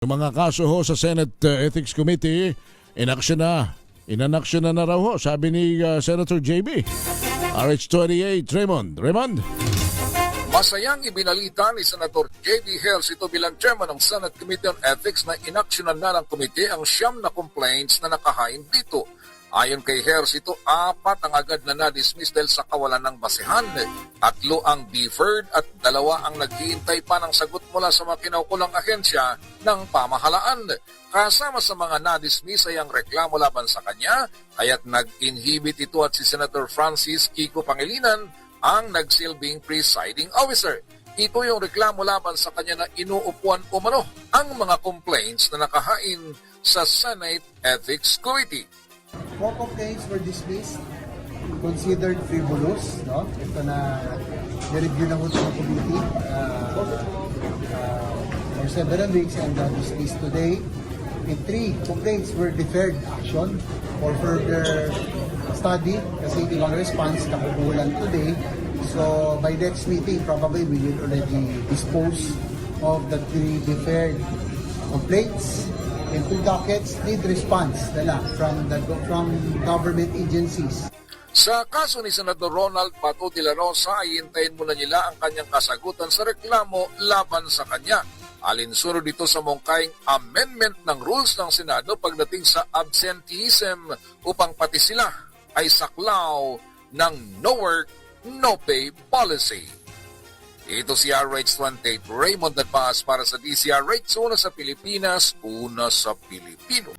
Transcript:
Yung mga kaso ho sa Senate Ethics Committee, inanaksyon na raw ho, sabi ni Senator JB. RH28, Raymond. Masayang ibinalita ni Senator J.D. Hells ito bilang chairman ng Senate Committee on Ethics na inaksyonan na ng komite ang 9 na complaints na nakahain dito. Ayon kay Hells, ito 4 ang agad na na-dismiss dahil sa kawalan ng basehan, 3 ang deferred at 2 ang naghihintay pa ng sagot mula sa mga kinaukulang ahensya ng pamahalaan. Kasama sa mga na-dismiss ay ang reklamo laban sa kanya, kaya't nag-inhibit ito at si Senator Francis Kiko Pangilinan ang nagsilbing presiding officer. Ito yung reklamo laban sa kanya na inuupuan umano ang mga complaints na nakahain sa Senate Ethics Committee. 4 complaints were dismissed, considered frivolous. No? Ito na nireview na ho sa committee for several weeks and dismissed today. And 3 complaints were deferred action for further study kasi ilang response kakukulan today. So by next meeting, probably we will already dispose of the 3 deferred complaints. And 2 dockets need response from government agencies. Sa kaso ni Senator Ronald Pato de la Rosa ay hintayin muna nila ang kanyang kasagutan sa reklamo laban sa kanya. Alinsunod dito sa mungkaing amendment ng rules ng Senado pagdating sa absenteeism upang pati sila ay saklaw ng no work, no pay policy. Ito si RH28 Raymond Nadbaas para sa DCRH, una sa Pilipinas, una sa Pilipino.